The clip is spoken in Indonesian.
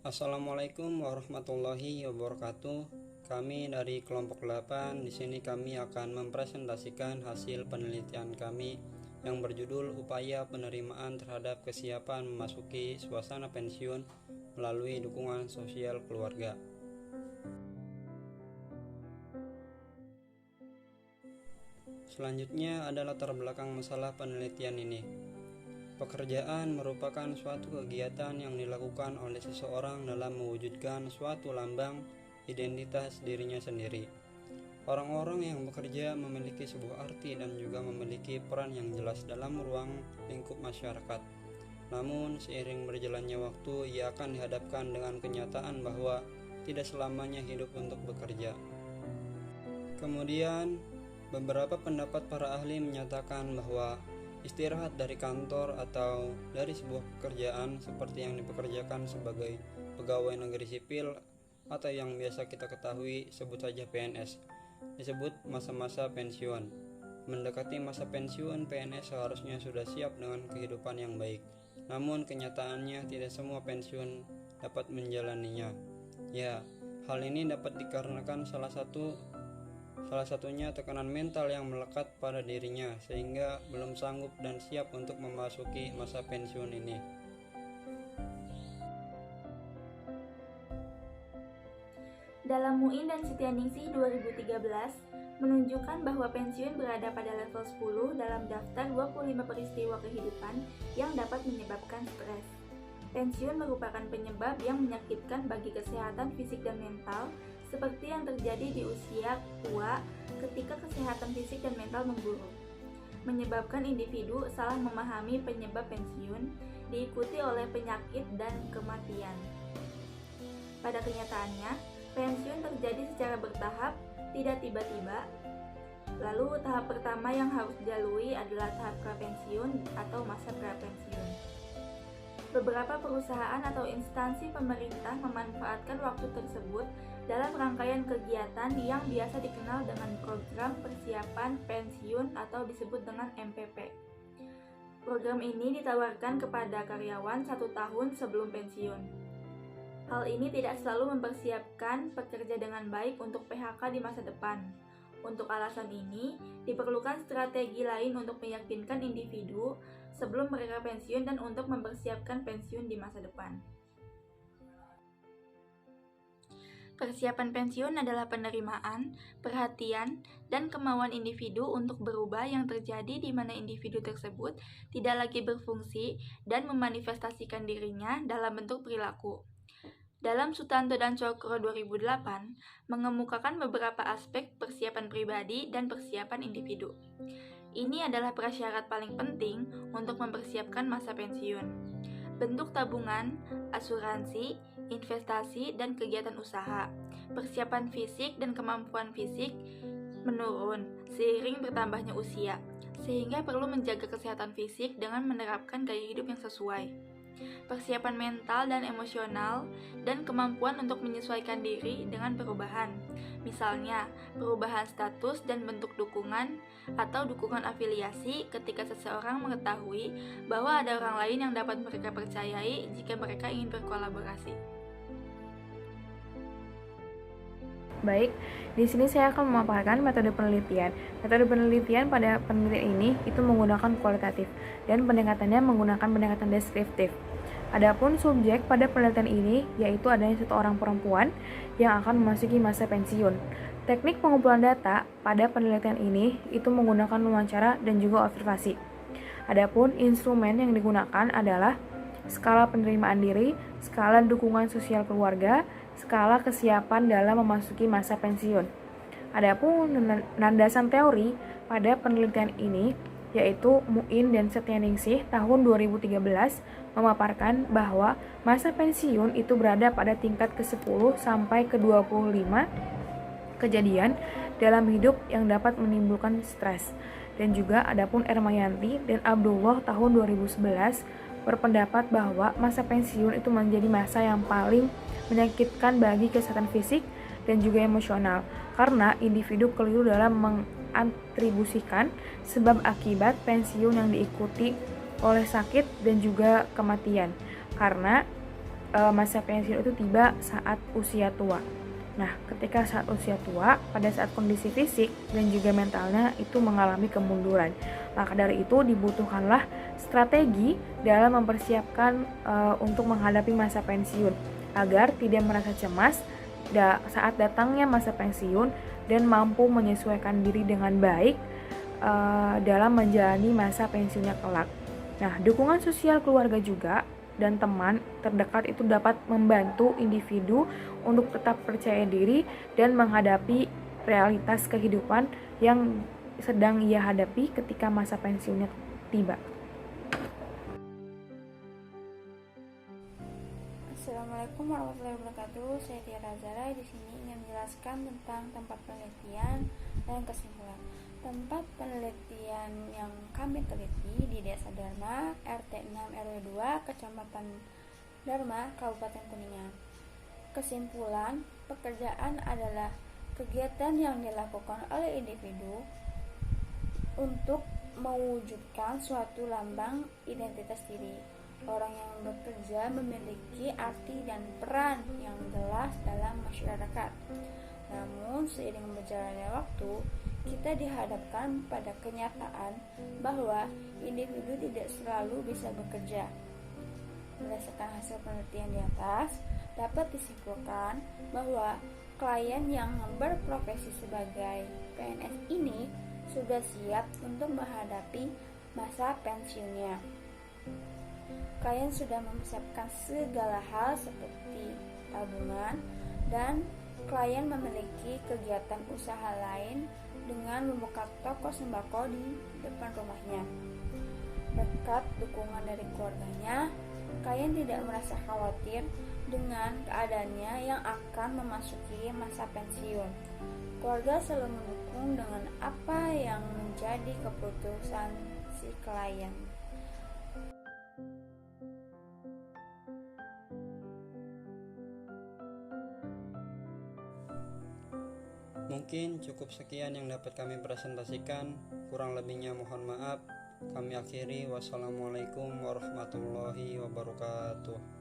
Assalamualaikum warahmatullahi wabarakatuh. Kami dari kelompok 8. Di sini kami akan mempresentasikan hasil penelitian kami yang berjudul Upaya Penerimaan Terhadap Kesiapan Memasuki Suasana Pensiun Melalui Dukungan Sosial Keluarga. Selanjutnya ada latar belakang masalah penelitian ini. Pekerjaan merupakan suatu kegiatan yang dilakukan oleh seseorang dalam mewujudkan suatu lambang identitas dirinya sendiri. Orang-orang yang bekerja memiliki sebuah arti dan juga memiliki peran yang jelas dalam ruang lingkup masyarakat. Namun, seiring berjalannya waktu, ia akan dihadapkan dengan kenyataan bahwa tidak selamanya hidup untuk bekerja. Kemudian, beberapa pendapat para ahli menyatakan bahwa istirahat dari kantor atau dari sebuah pekerjaan seperti yang dipekerjakan sebagai pegawai negeri sipil atau yang biasa kita ketahui sebut saja PNS, disebut masa-masa pensiun. Mendekati masa pensiun, PNS seharusnya sudah siap dengan kehidupan yang baik. Namun kenyataannya tidak semua pensiun dapat menjalaninya. Ya, hal ini dapat dikarenakan salah satunya tekanan mental yang melekat pada dirinya sehingga belum sanggup dan siap untuk memasuki masa pensiun ini. Dalam Muin dan Setianingsih 2013 menunjukkan bahwa pensiun berada pada level 10 dalam daftar 25 peristiwa kehidupan yang dapat menyebabkan stres. Pensiun merupakan penyebab yang menyakitkan bagi kesehatan fisik dan mental, seperti yang terjadi di usia tua ketika kesehatan fisik dan mental memburuk. Menyebabkan individu salah memahami penyebab pensiun, diikuti oleh penyakit dan kematian. Pada kenyataannya, pensiun terjadi secara bertahap, tidak tiba-tiba. Lalu tahap pertama yang harus dilalui adalah tahap prapensiun atau masa prapensiun. Beberapa perusahaan atau instansi pemerintah memanfaatkan waktu tersebut dalam rangkaian kegiatan yang biasa dikenal dengan Program Persiapan Pensiun atau disebut dengan MPP. Program ini ditawarkan kepada karyawan 1 tahun sebelum pensiun. Hal ini tidak selalu mempersiapkan pekerja dengan baik untuk PHK di masa depan. Untuk alasan ini, diperlukan strategi lain untuk meyakinkan individu sebelum mereka pensiun dan untuk mempersiapkan pensiun di masa depan. Persiapan pensiun adalah penerimaan, perhatian, dan kemauan individu untuk berubah yang terjadi di mana individu tersebut tidak lagi berfungsi dan memanifestasikan dirinya dalam bentuk perilaku. Dalam Sutanto dan Cokro 2008, mengemukakan beberapa aspek persiapan pribadi dan persiapan individu. Ini adalah prasyarat paling penting untuk mempersiapkan masa pensiun. Bentuk tabungan, asuransi, investasi, dan kegiatan usaha. Persiapan fisik dan kemampuan fisik menurun seiring bertambahnya usia, sehingga perlu menjaga kesehatan fisik dengan menerapkan gaya hidup yang sesuai. Persiapan mental dan emosional, dan kemampuan untuk menyesuaikan diri dengan perubahan. Misalnya, perubahan status dan bentuk dukungan atau dukungan afiliasi ketika seseorang mengetahui bahwa ada orang lain yang dapat mereka percayai jika mereka ingin berkolaborasi. Baik, di sini saya akan memaparkan metode penelitian. Metode penelitian pada penelitian ini itu menggunakan kualitatif dan pendekatannya menggunakan pendekatan deskriptif. Adapun subjek pada penelitian ini yaitu adanya satu orang perempuan yang akan memasuki masa pensiun. Teknik pengumpulan data pada penelitian ini itu menggunakan wawancara dan juga observasi. Adapun instrumen yang digunakan adalah skala penerimaan diri, skala dukungan sosial keluarga, skala kesiapan dalam memasuki masa pensiun. Adapun landasan teori pada penelitian ini yaitu Muin dan Setianingsih tahun 2013 memaparkan bahwa masa pensiun itu berada pada tingkat ke-10 sampai ke-25 kejadian dalam hidup yang dapat menimbulkan stres. Dan juga adapun Ermayanti dan Abdullah tahun 2011 berpendapat bahwa masa pensiun itu menjadi masa yang paling menyakitkan bagi kesehatan fisik dan juga emosional karena individu keliru dalam mengatribusikan sebab akibat pensiun yang diikuti oleh sakit dan juga kematian. Karena masa pensiun itu tiba saat usia tua. Nah, ketika saat usia tua, pada saat kondisi fisik dan juga mentalnya itu mengalami kemunduran. Maka dari itu dibutuhkanlah strategi dalam mempersiapkan untuk menghadapi masa pensiun agar tidak merasa cemas saat datangnya masa pensiun dan mampu menyesuaikan diri dengan baik dalam menjalani masa pensiunnya kelak. Nah, dukungan sosial keluarga juga dan teman terdekat itu dapat membantu individu untuk tetap percaya diri dan menghadapi realitas kehidupan yang sedang ia hadapi ketika masa pensiunnya tiba. Assalamualaikum warahmatullahi wabarakatuh. Saya Tia Razara. Di sini ingin menjelaskan tentang tempat penelitian dan kesimpulan. Tempat penelitian yang kami teliti di Desa Dharma, RT 6 RW 2, Kecamatan Dharma, Kabupaten Kuningan. Kesimpulan, pekerjaan adalah kegiatan yang dilakukan oleh individu untuk mewujudkan suatu lambang identitas diri. Orang yang bekerja memiliki arti dan peran yang jelas dalam masyarakat. Namun, seiring berjalannya waktu, kita dihadapkan pada kenyataan bahwa individu tidak selalu bisa bekerja. Berdasarkan hasil penelitian di atas, dapat disimpulkan bahwa klien yang berprofesi sebagai PNS ini sudah siap untuk menghadapi masa pensiunnya. Klien sudah mempersiapkan segala hal seperti tabungan, dan klien memiliki kegiatan usaha lain dengan membuka toko sembako di depan rumahnya. Berkat dukungan dari keluarganya, klien tidak merasa khawatir dengan keadaannya yang akan memasuki masa pensiun. Keluarga selalu mendukung dengan apa yang menjadi keputusan si klien. Mungkin cukup sekian yang dapat kami presentasikan. Kurang lebihnya mohon maaf. Kami akhiri. Wassalamualaikum warahmatullahi wabarakatuh.